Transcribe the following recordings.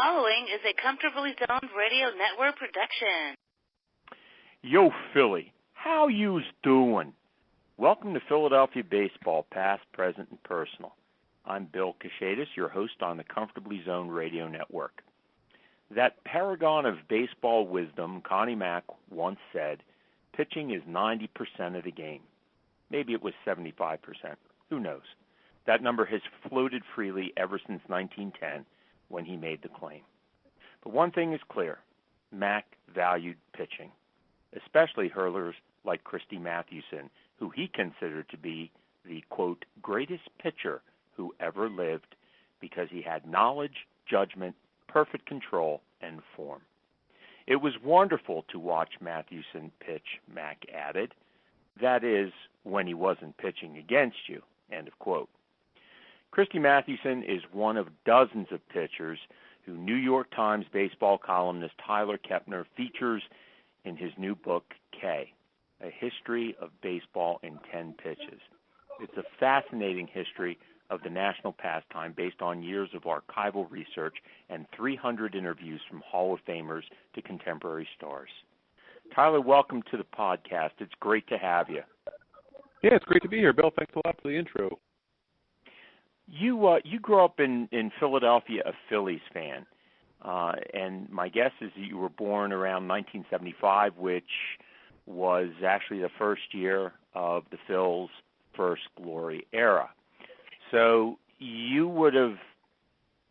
following is a Comfortably Zoned Radio Network production. Yo, Philly, how you's doing? Welcome to Philadelphia Baseball, past, present, and personal. I'm Bill Kashatus, your host on the Comfortably Zoned Radio Network. That paragon of baseball wisdom, Connie Mack, once said, pitching is 90% of the game. Maybe it was 75%. Who knows? That number has floated freely ever since 1910 when he made the claim. But one thing is clear. Mack valued pitching, especially hurlers like Christy Mathewson, who he considered to be the, quote, greatest pitcher who ever lived because he had knowledge, judgment, perfect control, and form. It was wonderful to watch Mathewson pitch, Mack added. That is, when he wasn't pitching against you, end of quote. Christy Mathewson is one of dozens of pitchers who New York Times baseball columnist Tyler Kepner features in his new book, K, A History of Baseball in 10 Pitches. It's a fascinating history of the national pastime based on years of archival research and 300 interviews from Hall of Famers to contemporary stars. Tyler, welcome to the podcast. It's great to have you. Yeah, it's great to be here, Bill. Thanks a lot for the intro. You grew up in Philadelphia, a Phillies fan, and my guess is that you were born around 1975, which was actually the first year of the Phils' first glory era. So you would have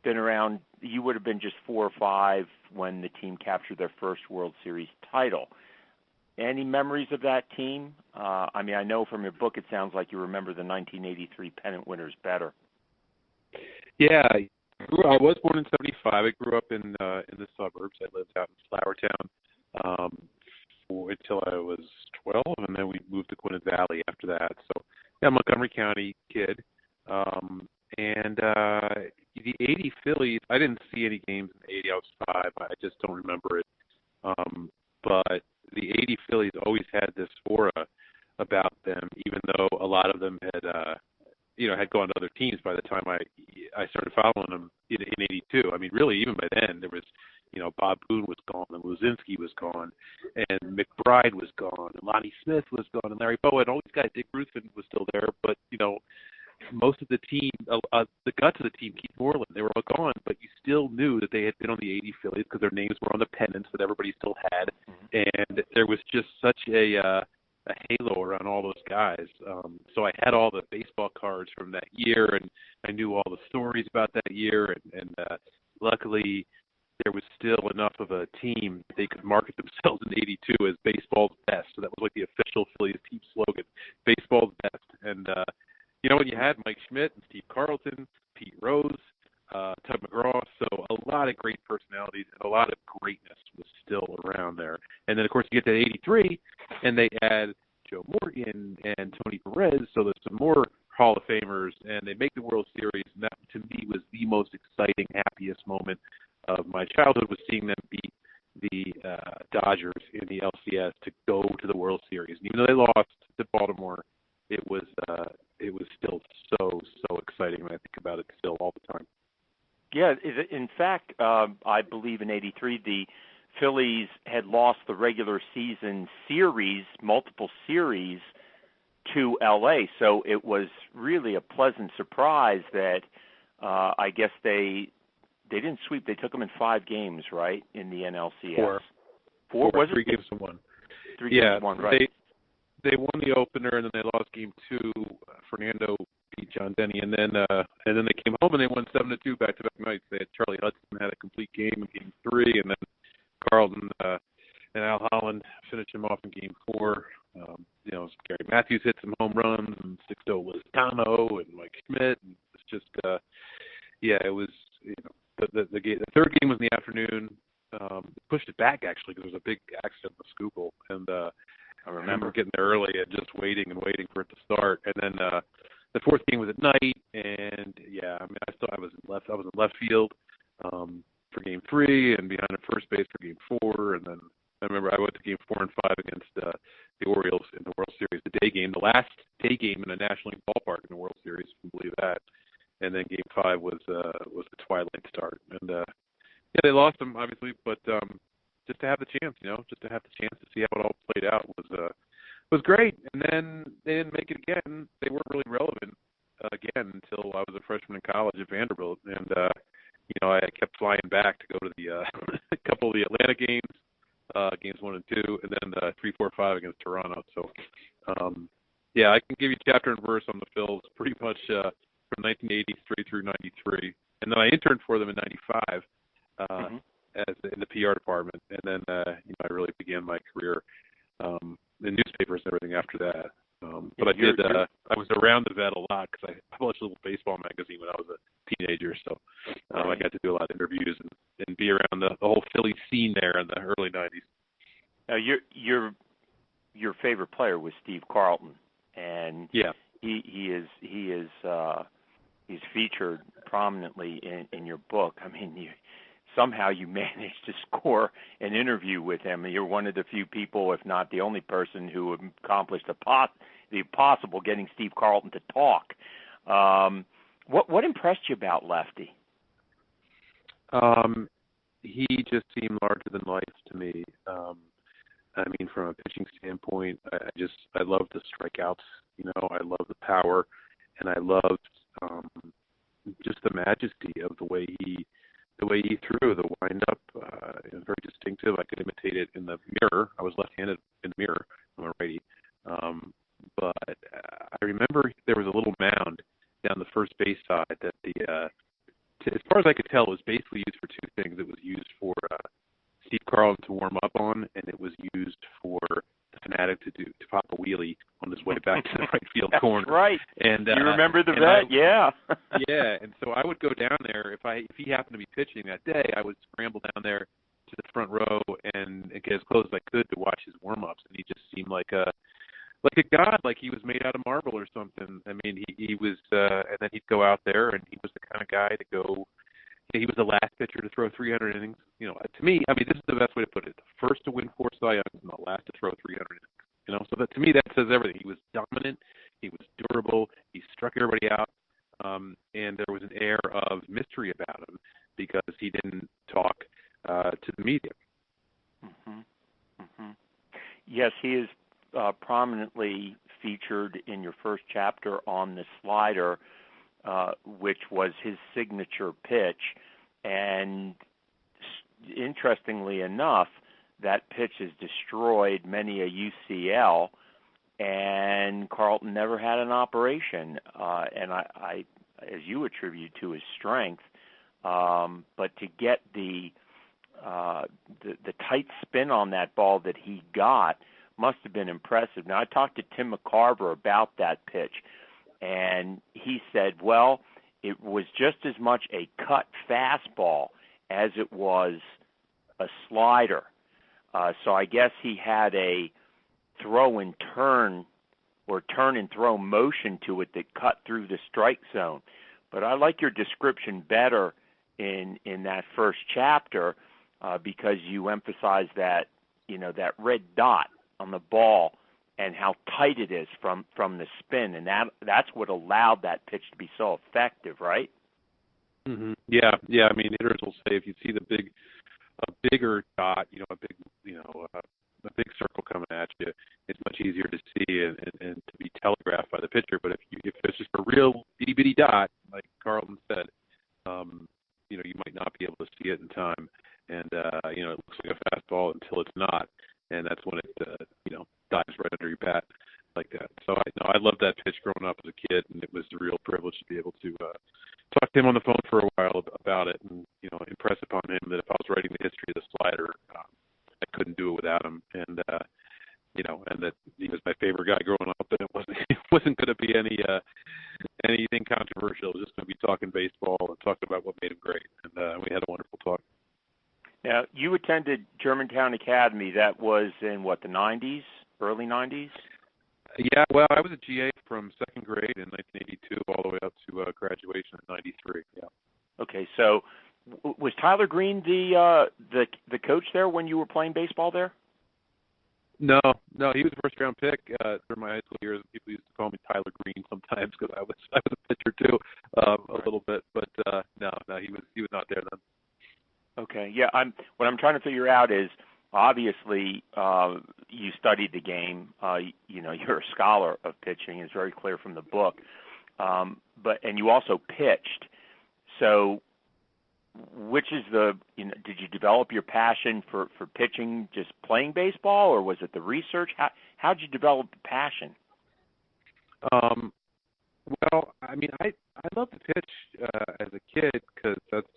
been just 4 or 5 when the team captured their first World Series title. Any memories of that team? I know from your book it sounds like you remember the 1983 pennant winners better. Yeah, I was born in '75. I grew up in the suburbs. I lived out in Flourtown until I was 12, and then we moved to Gwinnett Valley after that. So, yeah, Montgomery County kid. And the '80 Phillies, I didn't see any games in '80. I was 5. I just don't remember it. But the '80 Phillies always had this aura about them, even though a lot of them had gone to other teams by the time I started following them in '82. Really, even by then, there was, Bob Boone was gone, and Luzinski was gone, and McBride was gone, and Lonnie Smith was gone, and Larry Bowa, and all these guys. Dick Ruthven was still there, but, most of the team, the guts of the team, Keith Moreland, they were all gone, but you still knew that they had been on the '80 Phillies because their names were on the pennants that everybody still had, and there was just such a halo around all those guys. So I had all the baseball cards from that year, and I knew all the stories about that year, and luckily there was still enough of a team that they could market themselves in '82 as baseball's best. So that was like the official Phillies team slogan, baseball's best. And when you had Mike Schmidt and Steve Carlton, Pete Rose, Tug McGraw, so a lot of great personalities and a lot of greatness was still around there. And then, of course, you get to '83, and they add Joe Morgan and Tony Perez, so there's some more Hall of Famers, and they make the World Series, and that, to me, was the most exciting, happiest moment of my childhood, was seeing them beat the Dodgers in the LCS to go to the World Series. And even though they lost to Baltimore, it was still so exciting when I think about it still all the time. Yeah, in fact, I believe in '83 the Phillies had lost the regular season series, multiple series, to L.A., so it was really a pleasant surprise that I guess they didn't sweep. They took them in 5 games, right, in the NLCS? Four was it? 3 games to 1. 3 games to 1, right. They won the opener, and then they lost game 2. Fernando beat John Denny, and then they came home and they won 7-2 back-to-back nights. They had Charlie Hudson had a complete game in game 3, and then Carlton and Al Holland finished him off in game 4. Gary Matthews hit some home runs, and Sixto Lozano and Mike Schmidt. And it's just, it was, the third game was in the afternoon. Pushed it back, actually, because there was a big accident in the Schuylkill. And I remember getting there early and just waiting for it to start. And then the fourth game was at night, and I was in left field for game 3 and behind at first base for game 4, and then I remember I went to game 4 and 5 against the Orioles in the World Series, the day game, the last day game in a National League ballpark in the World Series, if you can believe that. And then game 5 was the twilight start, and Yeah, they lost him obviously, but just to have the chance, just to have the chance to see how it all played out was great. And then they didn't make it again. They weren't really relevant again until I was a freshman in college at Vanderbilt, and I kept flying back to go to the a couple of the Atlanta games, games 1 and 2, and then 3, 4, 5 against Toronto. So, yeah, I can give you chapter and verse on the Phils pretty much from 1983 through 93, and then I interned for them in 95 as in the PR department, and then I really began my career in newspapers and everything after that. But I was around the vet a lot because I published a little baseball magazine when I was a teenager, so I got to do a lot of interviews and be around the whole Philly scene there in the early 90s. Now, your favorite player was Steve Carlton, and yeah, he's featured prominently in your book. I mean, somehow you managed to score an interview with him. You're one of the few people, if not the only person, who accomplished the impossible, getting Steve Carlton to talk. What impressed you about Lefty? He just seemed larger than life to me. I mean, from a pitching standpoint, I loved the strikeouts. I loved the power, and I loved just the majesty of the way he threw, the wind-up. It was very distinctive. I could imitate it in the mirror. I was left-handed in the mirror. I'm a righty. But I remember there was a little mound down the first base side that as far as I could tell, it was basically used for two things. It was used for Steve Carlton to warm up on, and it was used for the Fanatic to pop a wheelie on his way back to the right field corner. That's right. And you remember the vet? Yeah. Yeah, and so I would go down there if he happened to be pitching that day. I would scramble down there to the front row and get as close as I could to watch his warm-ups, and he just seemed like a god, like he was made out of marble or something. I mean, he was, and then he'd go out there, and he was the kind of guy to go. He was the last pitcher to throw 300 innings. To me, I mean, this is the best way to put it: the first to win 4 Cy Youngs and the last to throw 300 innings. So that to me, that says everything. He was dominant. He was durable. He struck everybody out, and there was an air of mystery about him because he didn't talk to the media. Mm-hmm. Mm-hmm. Yes, he is prominently featured in your first chapter on the slider, which was his signature pitch. And interestingly enough, that pitch has destroyed many a UCL, and Carlton never had an operation. And I, as you attribute to his strength, but to get the tight spin on that ball that he got must have been impressive. Now, I talked to Tim McCarver about that pitch, and he said, well, it was just as much a cut fastball as it was a slider. So I guess he had a throw and turn or turn and throw motion to it that cut through the strike zone. But I like your description better in that first chapter because you emphasize that, that red dot on the ball and how tight it is from the spin, and that's what allowed that pitch to be so effective, right? Mm-hmm. Yeah. I mean, hitters will say if you see a bigger dot, a big circle coming at you, it's much easier to see and to be telegraphed by the pitcher. But if it's just a real itty bitty dot, like Carlton said, you might not be able to see it in time, and it looks like a fastball until it's not. And that's when it, dives right under your bat like that. So I loved that pitch growing up as a kid, and it was a real privilege to be able to talk to him on the phone for a while about it, and impress upon him that if I was writing the history of the slider, I couldn't do it without him, and and that he was my favorite guy growing up, and it wasn't going to be anything controversial. It was just going to be talking baseball and talking about what made him great, and we had a wonderful talk. Now, you attended Germantown Academy. That was in, the 90s, early 90s? Yeah, well, I was a GA from second grade in 1982 all the way up to graduation in 93, yeah. Okay, so was Tyler Green the coach there when you were playing baseball there? No, he was a first-round pick during my high school years. People used to call me Tyler Green sometimes because I was a pitcher too, a little bit. But no, he was not there then. Okay. Yeah. What I'm trying to figure out is obviously you studied the game. You're a scholar of pitching. It's very clear from the book. And you also pitched. So, which is did you develop your passion for pitching just playing baseball, or was it the research? How did you develop the passion? Well, I mean, I loved to pitch as a kid because that's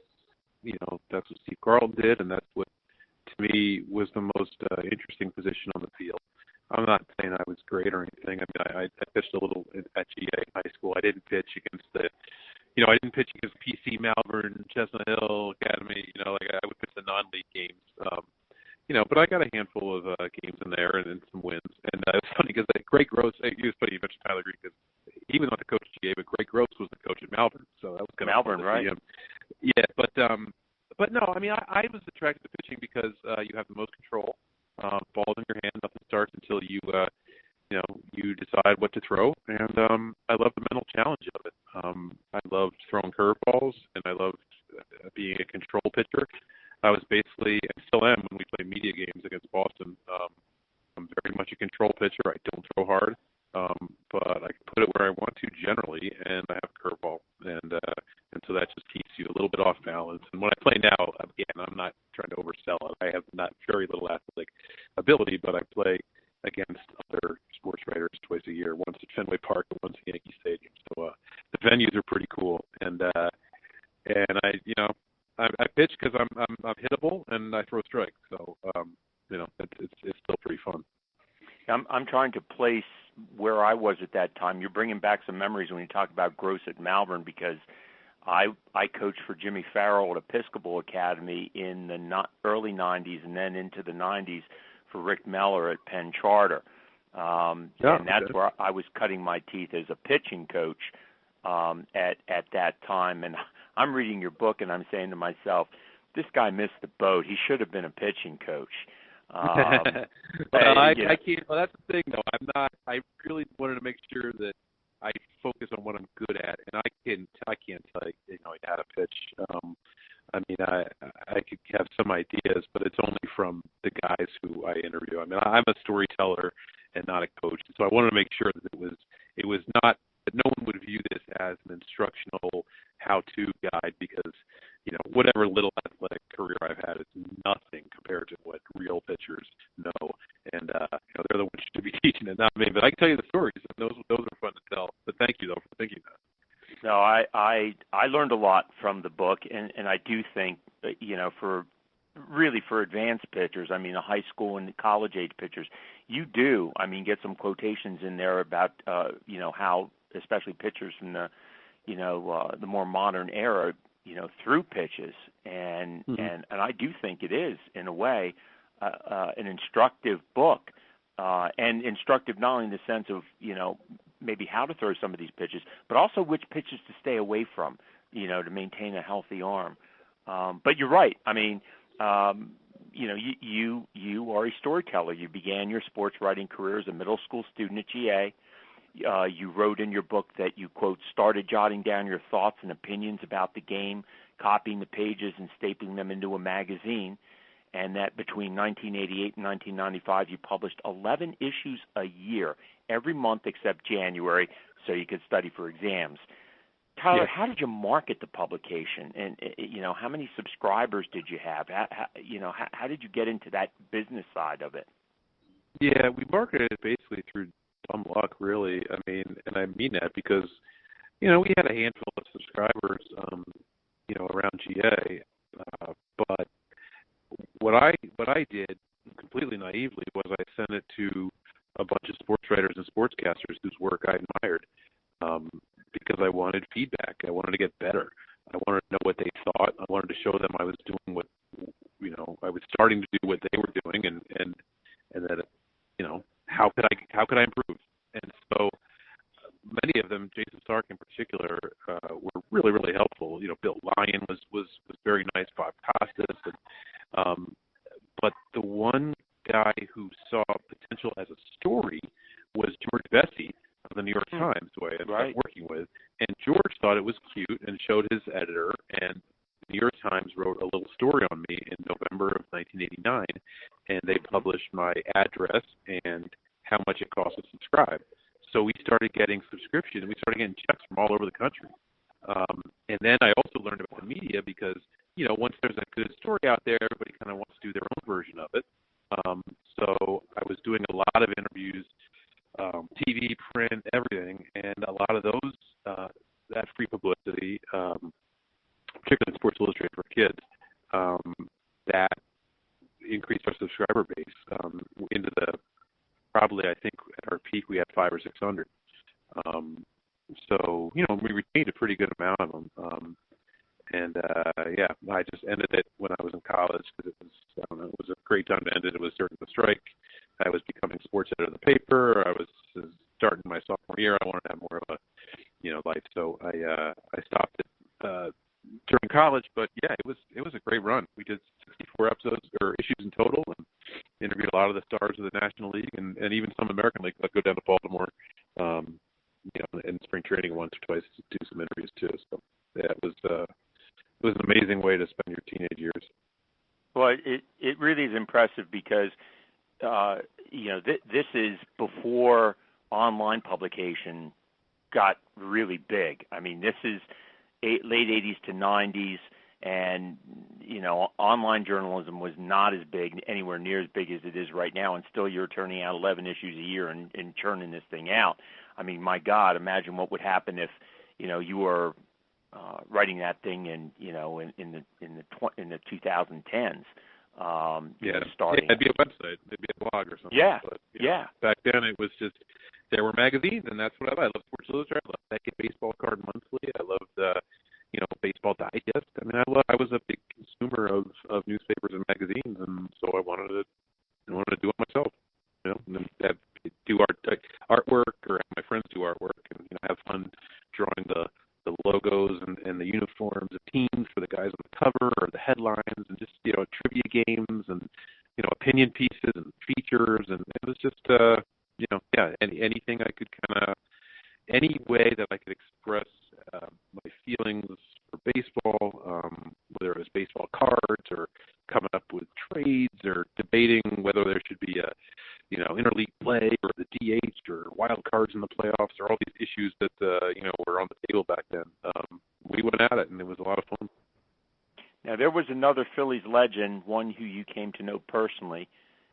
what Steve Carlton did, and that's what to me was the most interesting position on the field. I'm not saying I was great or anything. I mean, I pitched a little at GA in high school. I didn't pitch against I didn't pitch against PC, Malvern, Chestnut Hill Academy. I would pitch the non-league games. But I got a handful of games in there and some wins. And it was funny because Greg Gross, it was funny you mentioned Tyler Green because he was not the coach at GA, but Greg Gross was the coach at Malvern. So that was kind of Malvern, right? Yeah, but no, I mean, I was attracted to pitching because you have the most control. Ball's in your hand, nothing starts until you decide what to throw. And I love the mental challenge of it. I loved throwing curveballs, and I loved being a control pitcher. I was basically, and still am when we play media games against Boston. I'm very much a control pitcher. I don't throw hard, but I can put it where I want to generally, and I have a curveball, and so that just keeps you a little bit off balance. And when I play now, again, I'm not trying to oversell it. I have not very little athletic ability, but I play against other sports writers twice a year, once at Fenway Park and once at Yankee Stadium. So the venues are pretty cool, and I pitch because I'm hittable and I throw strikes. So it's still pretty fun. I'm trying to place where I was at that time. You're bringing back some memories when you talk about Gross at Malvern, because I coached for Jimmy Farrell at Episcopal Academy in the early 90s and then into the 90s for Rick Meller at Penn Charter. And that's where I was cutting my teeth as a pitching coach at that time. And I'm reading your book and I'm saying to myself, this guy missed the boat. He should have been a pitching coach. I can't. Well, that's the thing, though. I really wanted to make sure that I focus on what I'm good at, and I can't tell you how to pitch. I mean, I could have some ideas, but it's only from the guys who I interview. I mean, I'm a storyteller and not a coach, so I wanted to make sure that it was not that no one would view this as an instructional how-to guide, because whatever little athletic career I've had is nothing compared to what real pitchers know, and they're the ones who should be teaching it, not me. But I can tell you the stories, and those are fun to tell. But thank you though for thinking that. No, I learned a lot from the book, and I do think for advanced pitchers, I mean, the high school and college age pitchers, you do, I mean, get some quotations in there about how especially pitchers from the the more modern era through pitches, and I do think it is in a way an instructive book, and instructive not only in the sense of maybe how to throw some of these pitches, but also which pitches to stay away from, to maintain a healthy arm. But you're right. I mean, you are a storyteller. You began your sports writing career as a middle school student at GA. You wrote in your book that you, quote, started jotting down your thoughts and opinions about the game, copying the pages and stapling them into a magazine, and that between 1988 and 1995 you published 11 issues a year, every month except January, so you could study for exams. Tyler, How did you market the publication, and how many subscribers did you have? How did you get into that business side of it? Yeah, we marketed it basically through dumb luck, really. I mean, and I mean that because we had a handful of subscribers, around GA, but what I did completely naively was I sent it to a bunch of sports writers and sportscasters whose work I admired, because I wanted feedback. I wanted to get better. I wanted to know what they thought. I wanted to show them I was doing what, I was starting to do what they were doing, and that, how could I improve? And so many of them, Jason Stark in particular, were really, really helpful. Bill Lyon was very nice, Bob Kashatus, but the one guy who saw potential as a story was George Vesey of the New York Times, who I ended up working with. And George thought it was cute and showed his editor, and the New York Times wrote a little story on on me in November of 1989, and they published my address and how much it costs to subscribe. So we started getting subscriptions. We started getting checks from all over the country. And then I also learned about the media because, once there's a good story out there, everybody kind of wants to do their own version of it. So I was doing a lot of interviews, TV, print, everything, and a lot of those, that free publicity, particularly in Sports Illustrated for kids, that increased our subscriber base into the, probably I think at our peak we had 500 or 600. So, we retained a pretty good amount of them. I just ended it when I was in college because it was a great time to end it. It was during the strike. I was becoming sports editor of the paper. I was starting my sophomore year. I wanted to have more of a, life. So I stopped it during college. But yeah, it was a great run. We did 64 episodes or issues in total, and interviewed a lot of the stars of the National League and even some American League. I'd go down to Baltimore, in spring training once or twice to do some interviews too. So yeah, it was an amazing way to spend your teenage years. Well, it really is impressive because, this is before online publication got really big. I mean, this is late 80s to 90s, and, online journalism was not as big, anywhere near as big as it is right now, and still you're turning out 11 issues a year and churning this thing out. I mean, my God, imagine what would happen if, you were writing that thing in the 2010s. Starting. Yeah, it'd be a website, it'd be a blog or something. Yeah, but, yeah. Back then it was just there were magazines, and that's what I loved. I loved Sports Illustrated. I loved Naked Baseball Card Monthly. I loved Baseball Digest. I mean, I was a big consumer of newspapers and magazines, and so I wanted to do it myself. And then do artwork, or have my friends do artwork, and have fun drawing the logos and the uniforms of teams for the guys on the cover or the headlines, and just trivia games and opinion pieces and features, and it was just anything I could any way that I could express my feelings for baseball, whether it was baseball cards or coming up with trades or debating whether there should be a interleague play or the DH or wild cards in the playoffs, or all these issues that were on the table back then. We went at it, and it was a lot of fun. Now, there was another Phillies legend, one who you came to know personally.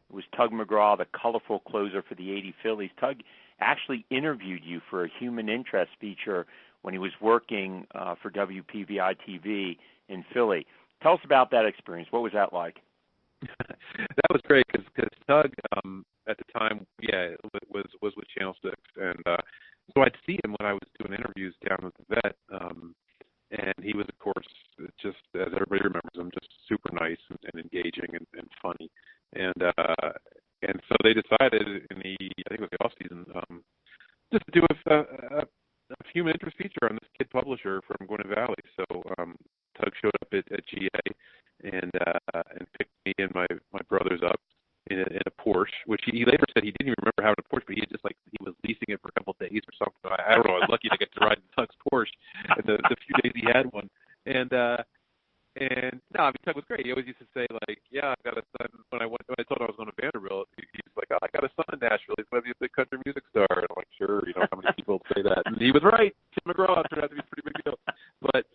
It was Tug McGraw, the colorful closer for the 80 Phillies. Tug actually interviewed you for a human interest feature when he was working for WPVI-TV in Philly. Tell us about that experience. What was that like? That was great because Tug, at the time, was with Channel 6. And so I'd see him when I was doing interviews down at the vet. And he was, of course, just, as everybody remembers him, just super nice and engaging and funny. And so they decided in I think it was the off season, just to do a human interest feature on this kid publisher from Gwinnett Valley. So Tug showed up at GA and picked me and my brothers up in a Porsche, which he later said he didn't even remember having a Porsche, but he was leasing it for a couple of days or something. I don't know. I was lucky to get to ride Tug's Porsche and the few days he had one. And Tug was great. He always used to say, like, yeah, I've got a son. When I told him I was going to Vanderbilt, he's like, oh, I got a son in Nashville. He's going to be a big country music star. And I'm like, sure, how many people say that? And he was right. Tim McGraw turned out to be a pretty big deal. But,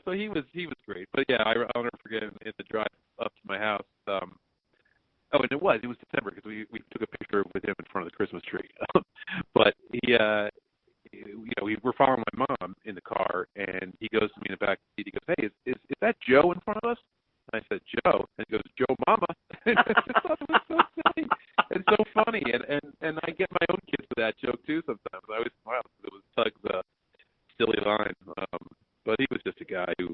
so he was great. But yeah, I'll never forget in the drive up to my house. And it was December because we took a picture with him in front of the Christmas tree. But we were following my mom in the car, and he goes to me in the back seat. He goes, "Hey, is that Joe in front of us?" And I said, "Joe," and he goes, "Joe Mama." I just thought it was so silly and so funny, and I get my own kids with that joke too. Sometimes I always smile because it was Tug's silly line, but he was just a guy who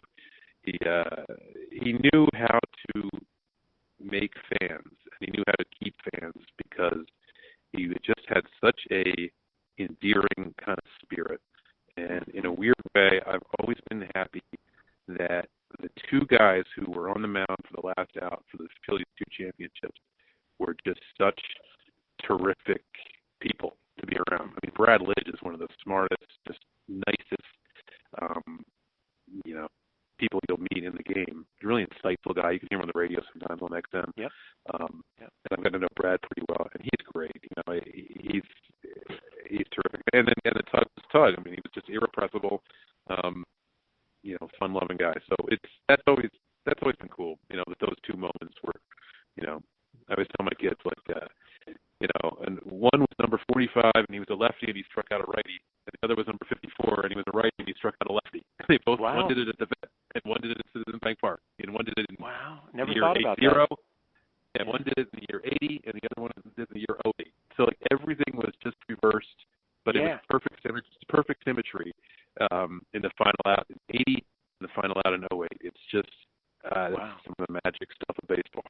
he knew how to make fans, and he knew how to keep fans because he just had such a endearing kind of spirit. And in a weird way, I've always been happy that the two guys who were on the mound for the last out for the Phillies 2 championships were just such terrific people to be around. I mean, Brad Lidge is one of the smartest, just nicest, people you'll meet in the game. He's a really insightful guy. You can hear him on the radio sometimes on XM. Yep. And I've got to know Brad pretty well, and he's great. He's terrific. And then Tug was Tug. I mean, he was just irrepressible, fun-loving guy. So that's always been cool. That those two moments were, I always tell my kids and one was number 45 and he was a lefty and he struck out a righty, and the other was number 54 and he was a righty and he struck out a lefty. They both one did it at the vet and one did it at Citizen Bank Park, and one did it in Never the year thought about 80, that. and one did it in the year 80 and the other one did it in the year 08. So everything was just reversed, but it was perfect symmetry in the final out in 80 and the final out in 08. It's just that's some of the magic stuff of baseball.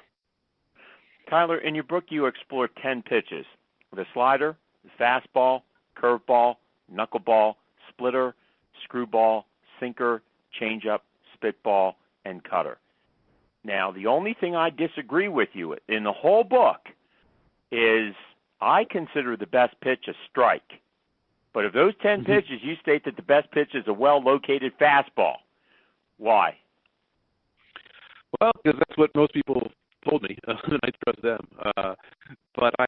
Tyler, in your book, you explore 10 pitches: the slider, the fastball, curveball, knuckleball, splitter, screwball, sinker, changeup, spitball, and cutter. Now, the only thing I disagree with you in the whole book is I consider the best pitch a strike. But of those 10 pitches, you state that the best pitch is a well-located fastball. Why? Well, because that's what most people told me, and I trust them. But I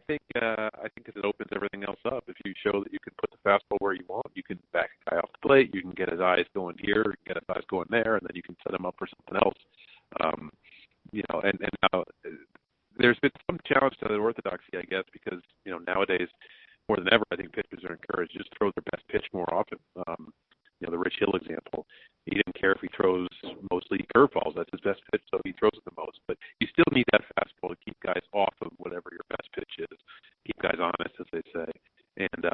think because it opens everything else up. If you show that you can put the fastball where you want, you can back a guy off the plate, you can get his eyes going here, you can get his eyes going there, and then you can set him up for something else. And now there's been some challenge to the orthodoxy, I guess, because nowadays more than ever, I think pitchers are encouraged to just throw their best pitch more often. The Rich Hill example, he didn't care if he throws mostly curveballs. That's his best pitch, so he throws it the most. But you still need that fastball to keep guys off of whatever your best pitch is, keep guys honest, as they say. And,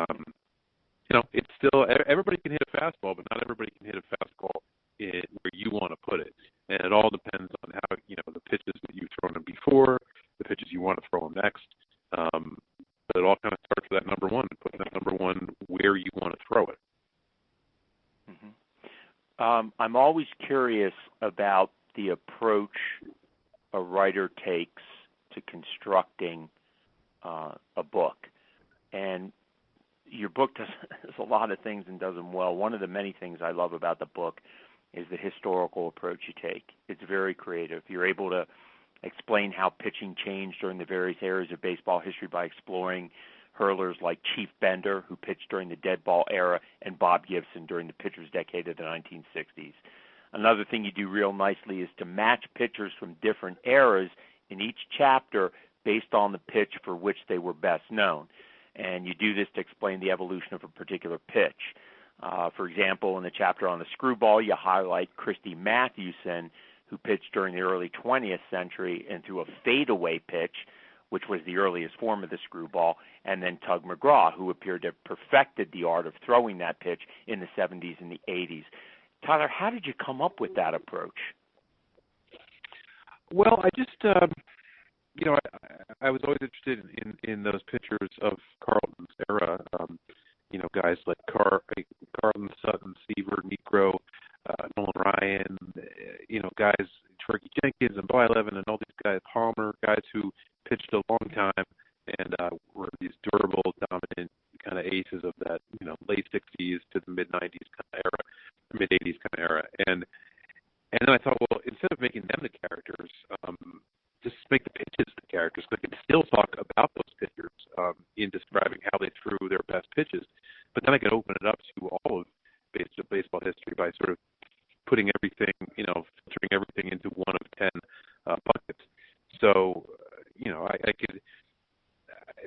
it's still, everybody can hit a fastball, but not everybody can hit a fastball where you want to put it. And it all depends on how, the pitches that you've thrown them before, the pitches you want to throw them next. But it all kind of starts with that number one, putting that number one where you want to throw it. I'm always curious about the approach a writer takes to constructing a book. And your book does a lot of things and does them well. One of the many things I love about the book is the historical approach you take. It's very creative. You're able to explain how pitching changed during the various eras of baseball history by exploring hurlers like Chief Bender, who pitched during the dead ball era, and Bob Gibson during the pitcher's decade of the 1960s. Another thing you do real nicely is to match pitchers from different eras in each chapter based on the pitch for which they were best known. And you do this to explain the evolution of a particular pitch. For example, in the chapter on the screwball, you highlight Christy Mathewson, who pitched during the early 20th century and threw a fadeaway pitch, which was the earliest form of the screwball, and then Tug McGraw, who appeared to have perfected the art of throwing that pitch in the 70s and the 80s. Tyler, how did you come up with that approach? Well, I just, I was always interested in those pitchers of Carlton's era, guys like Carlton, Sutton, Seaver, Negro, Nolan Ryan, guys, Turkey Jenkins and Bly Levin and all these guys, Palmer, guys who pitched a long time and were these durable, dominant kind of aces of that, late 60s to the mid 90s kind of era, mid 80s kind of era. And then I thought, well, instead of making them the characters, just make the pitches the characters, so I can still talk about those pitchers in describing how they threw their best pitches. But then I can open it up to all of baseball history by sort of putting everything, filtering everything into one of 10 buckets. So, I could.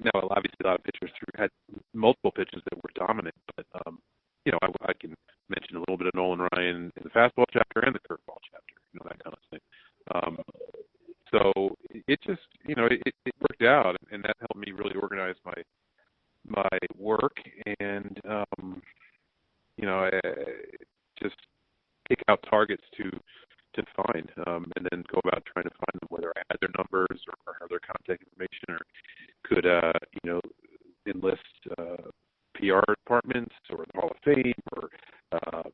Now, obviously, a lot of pitchers had multiple pitches that were dominant, but I can mention a little bit of Nolan Ryan in the fastball chapter and the curveball chapter, that kind of thing. So it just, it worked out, and that helped me really organize my work, and I just pick out targets to find, and then go about trying to find them, whether I had their numbers or have their contact information, or could enlist PR departments or the Hall of Fame or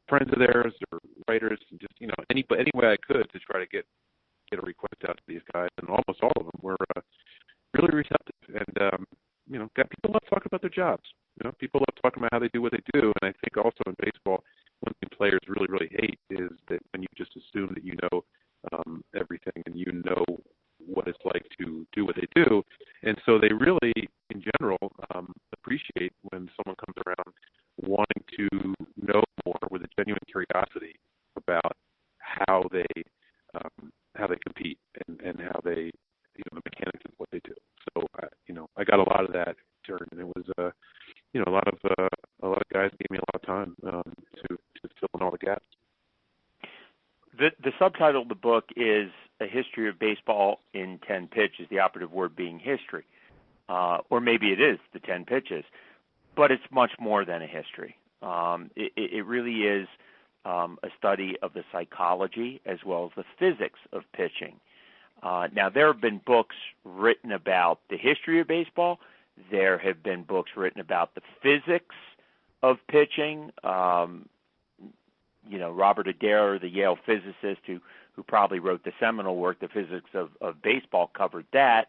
friends of theirs or writers, and just any way I could to try to get a request out to these guys, and almost all of them were really receptive. And people love talking about their jobs. People love talking about how they do what they do. And I think also in baseball, one thing players really, really hate is that when you just do what they do. And so they really, in general, appreciate when someone comes around wanting to know more with a genuine curiosity about how they compete and how they, the mechanics of what they do. So, I got a lot of that turn, and it was, a lot of guys gave me a lot of time to fill in all the gaps. The subtitle of the book is A History of Baseball in 10 Pitches, the operative word being history. Or maybe it is the 10 pitches, but it's much more than a history. It really is a study of the psychology as well as the physics of pitching. Now, there have been books written about the history of baseball. There have been books written about the physics of pitching. Robert Adair, the Yale physicist who probably wrote the seminal work, The Physics of Baseball, covered that.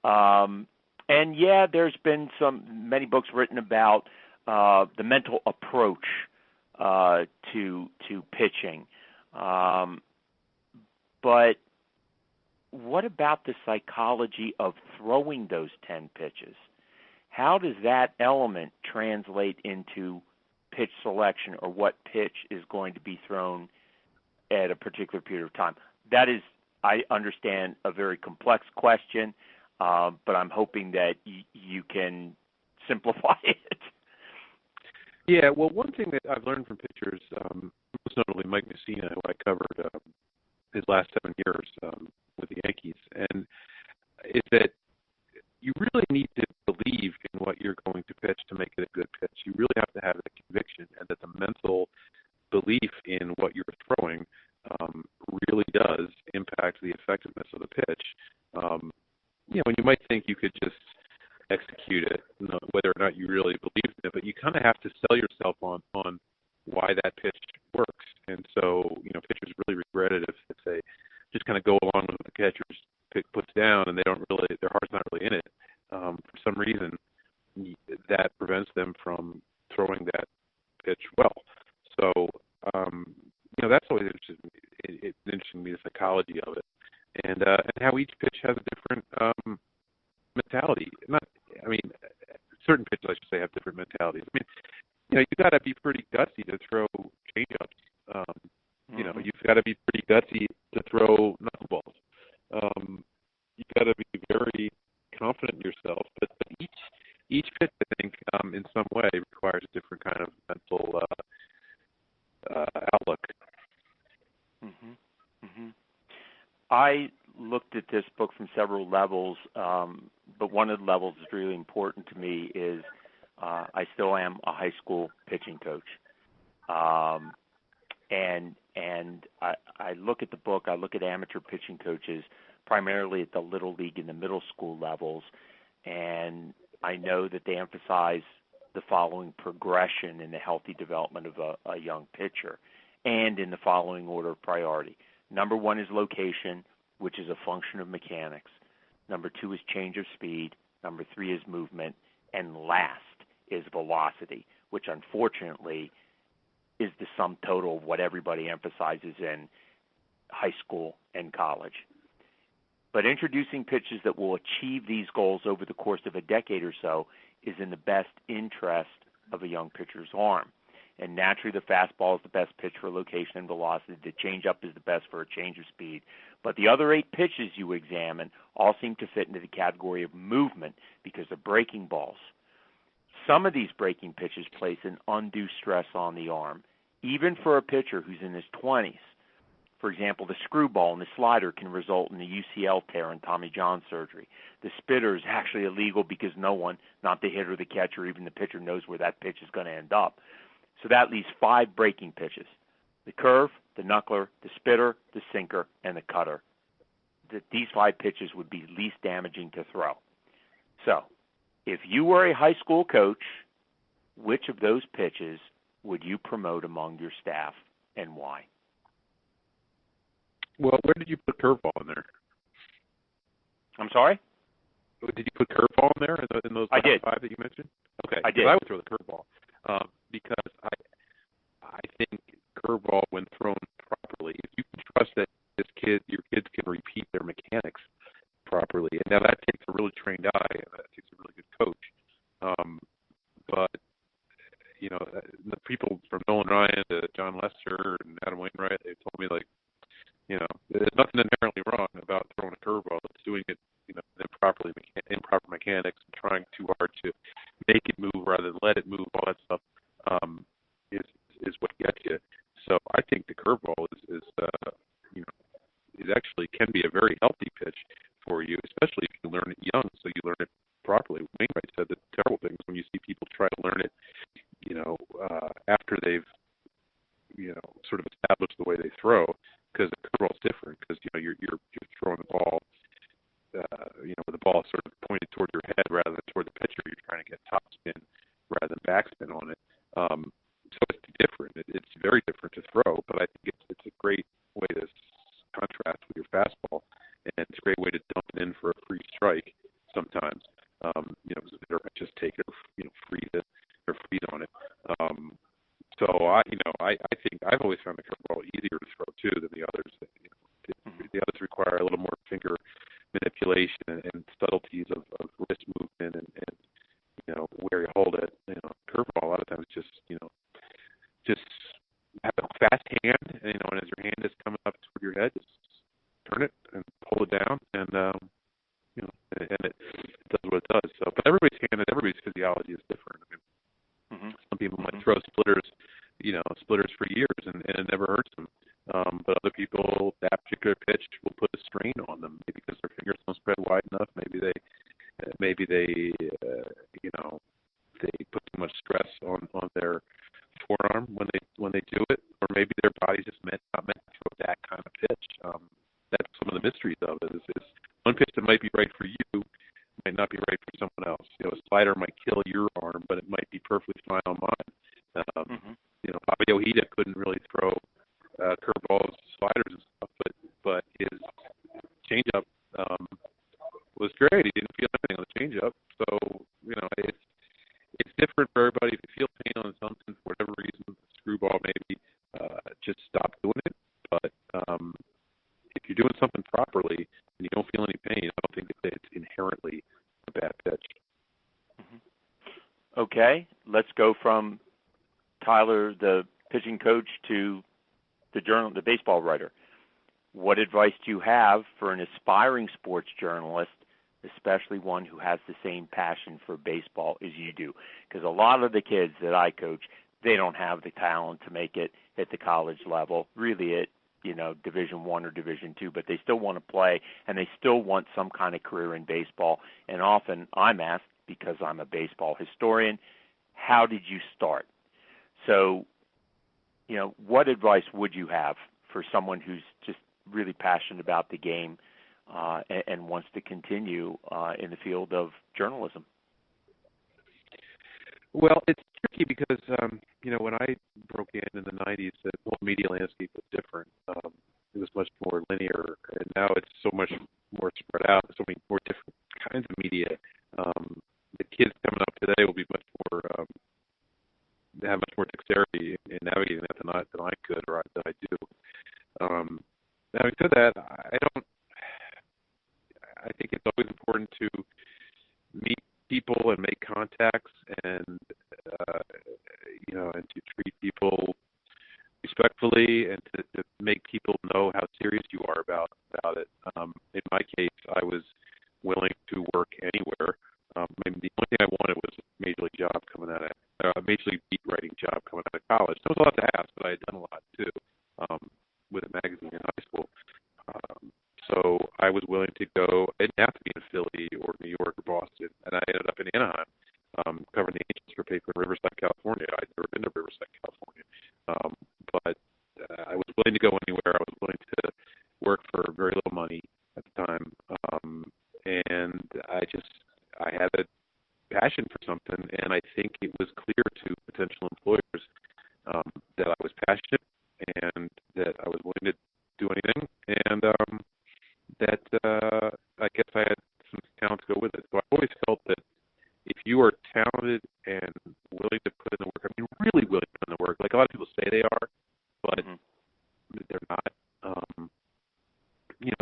And there's been many books written about the mental approach to pitching. But what about the psychology of throwing those 10 pitches? How does that element translate into pitch selection, or what pitch is going to be thrown at a particular period of time? That is, I understand, a very complex question, but I'm hoping that you can simplify it. Yeah, well, one thing that I've learned from pitchers, most notably Mike Mussina, who I covered his last 7 years with the Yankees, and is that you really need to believe in what you're going to pitch to make it a good pitch. You really have to have the conviction, and that the mental belief in what you're throwing really does impact the effectiveness of the pitch. When you might think you could just execute it, whether or not you really believe in it, but you kind of have to sell yourself on why that pitch works. And so, pitchers really regret it if they just kind of go along with what the catcher puts down, and their heart's not really in it. For some reason, that prevents them from throwing that pitch well. So, that's always interesting. It's interesting to me, the psychology of it, and how each pitch has a different mentality. Certain pitches, I should say, have different mentalities. You got to be pretty gutsy to throw changeups. You've got to be pretty gutsy to throw knuckleballs. You've got to be very confident in yourself. But each pitch, I think, in some way, requires a different kind of mental outlook. I looked at this book from several levels, but one of the levels that's really important to me is I still am a high school pitching coach. And I look at the book, I look at amateur pitching coaches, primarily at the little league and the middle school levels, and I know that they emphasize the following progression in the healthy development of a young pitcher, and in the following order of priority. Number 1 is location, which is a function of mechanics. Number 2 is change of speed. Number 3 is movement. And last is velocity, which unfortunately is the sum total of what everybody emphasizes in high school and college. But introducing pitches that will achieve these goals over the course of a decade or so is in the best interest of a young pitcher's arm. And naturally, the fastball is the best pitch for location and velocity. The changeup is the best for a change of speed. But the other 8 pitches you examine all seem to fit into the category of movement because they're breaking balls. Some of these breaking pitches place an undue stress on the arm, even for a pitcher who's in his 20s. For example, the screwball and the slider can result in a UCL tear and Tommy John surgery. The spitter is actually illegal because no one, not the hitter, the catcher, even the pitcher, knows where that pitch is going to end up. So that leaves 5 breaking pitches: the curve, the knuckler, the spitter, the sinker, and the cutter. These 5 pitches would be least damaging to throw. So if you were a high school coach, which of those pitches would you promote among your staff and why? Well, where did you put curveball in there? I'm sorry? Did you put curveball in there in those 5 that you mentioned? Okay. I did. I would throw the curveball because I think curveball, when thrown properly, if you can trust that your kids can repeat their mechanics properly. And now that takes a really trained eye, and that takes a really good coach. But the people from Nolan Ryan to John Lester and Adam Wainwright, they told me, like, there's nothing inherently wrong about throwing a curveball. It's doing it, improper mechanics, and trying too hard to make it move rather than let it move. All that stuff is what gets you. So I think the curveball is actually can be a very healthy pitch for you, especially if you learn it young, so you learn it properly. Wainwright said the terrible things when you see people try to learn it, after they've, sort of established the way they throw, because the curveball's different, because, you're throwing the ball, with the ball sort of pointed toward your head rather than toward the pitcher. You're trying to get top spin rather than backspin on it. So it's different. It's very different to throw, but I think it's a great way to contrast with your fastball, and it's a great way to dump it in for a free strike sometimes. Because the hitter might just take it, freeze on it. So I think I've always found the curveball easier to throw too than the others. The others require a little more finger manipulation and subtleties of wrist movement and where you hold it. Curveball a lot of times just have a fast hand, and as your hand is coming up toward your head, just turn it and pull it down, and and it does what it does. So, but everybody's hand and everybody's physiology is different. Some people might throw splitters for years, and it never hurts them. But other people, that particular pitch will put a strain on them, maybe because their fingers don't spread wide enough. Maybe they put too much stress on their forearm when they do it, or maybe their body's just not meant to throw that kind of pitch. That's some of the mysteries of it. Is one pitch that might be right for you might not be right for someone else. A slider might kill your arm, but it might be perfectly fine on mine. Bobby Ojeda couldn't really throw curveballs, sliders, and stuff, but his changeup was great. He didn't feel anything on the changeup, so it's different for everybody. If you feel pain on something for whatever reason, the screwball maybe, just stop doing it. But if you're doing something properly and you don't feel any pain, I don't think that it's inherently a bad pitch. Let's go from Tyler, the pitching coach, to the baseball writer. What advice do you have for an aspiring sports journalist, especially one who has the same passion for baseball as you do? Because a lot of the kids that I coach, they don't have the talent to make it at the college level, really at Division I or Division II, but they still want to play, and they still want some kind of career in baseball. And often I'm asked, because I'm a baseball historian, how did you start? So, what advice would you have for someone who's just really passionate about the game and wants to continue in the field of journalism? Well, it's tricky because, when I broke in the 90s, the whole media landscape was different. It was much more linear, and now it's so much more spread out, so many more different kinds of media. The kids coming up today will be much more, they have much more dexterity in navigating that than I could or that I do. Having said that, I think it's always important to meet people and make contacts and to treat people respectfully and to make people know how serious you are about it. In my case, I was willing to work anywhere. Maybe the only thing I wanted was a major league job coming out of a major league beat writing job coming out of college. There was a lot to ask, but I had done a lot too with a magazine in high school. So I was willing to go. I didn't have to be in Philly or New York or Boston, and I ended up in Anaheim covering the Angels for a paper in Riverside, California. I'd never been to Riverside, California, but I was willing to go anywhere. I was willing to work for very little money at the time, and I had a passion for something, and I think it was clear to potential employers that I was passionate and that I was willing to do anything, and that I guess I had some talent to go with it. So I've always felt that if you are talented and willing to put in the work, really willing to put in the work, like a lot of people say they are, but they're not,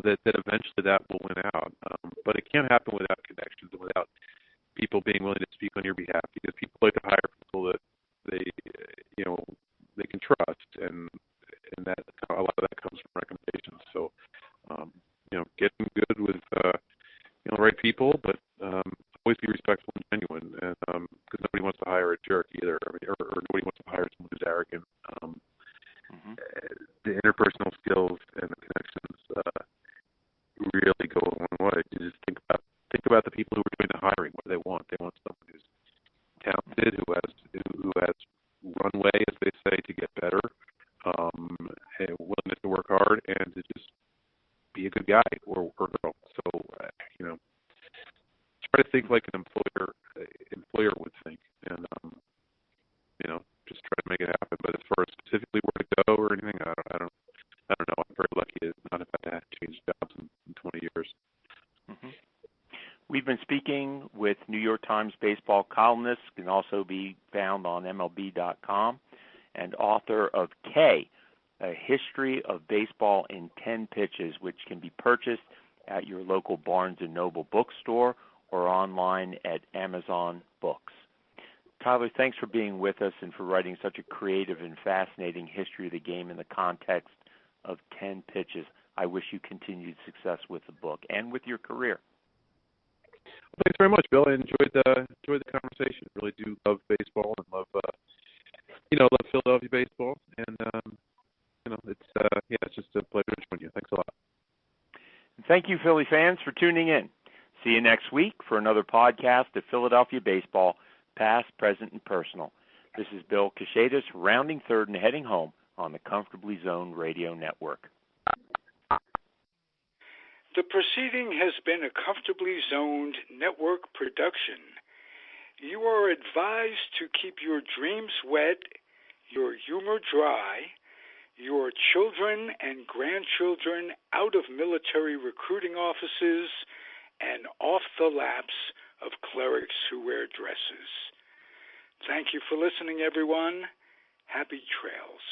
that eventually that will win out. But it can't happen without connections and without people being willing to speak on your behalf, because people like to hire people that they, they can trust, and that a lot of that comes from recommendations. So, getting good with the right people, but always be respectful and genuine, and because nobody wants to hire a jerk either. I mean, or nobody wants to hire someone who's arrogant. The interpersonal skills and the connections really go a long way. You just think about the people who are doing the hiring. What do they want? They want someone who's talented, who has runway, as they say, to get better, and willingness to work hard, and to just be a good guy or girl. So, try to think like an employer would think, and just try to make it happen. But as far as specifically where to go or anything, I don't know. I'm very lucky to not have had to change jobs in 20 years. We've been speaking with New York Times baseball columnist, can also be found on MLB.com, and author of K, A History of Baseball in 10 Pitches, which can be purchased at your local Barnes & Noble bookstore or online at Amazon Books. Tyler, thanks for being with us and for writing such a creative and fascinating history of the game in the context of 10 pitches. I wish you continued success with the book and with your career. Thanks very much, Bill. I enjoyed the conversation. Really do love baseball and love Philadelphia baseball, and it's just a pleasure to join you. Thanks a lot. Thank you, Philly fans, for tuning in. See you next week for another podcast of Philadelphia baseball, past, present, and personal. This is Bill Kashatus, rounding third and heading home on the Comfortably Zoned Radio Network. The proceeding has been a Comfortably Zoned Network production. You are advised to keep your dreams wet, your humor dry, your children and grandchildren out of military recruiting offices and off the laps of clerics who wear dresses. Thank you for listening, everyone. Happy trails.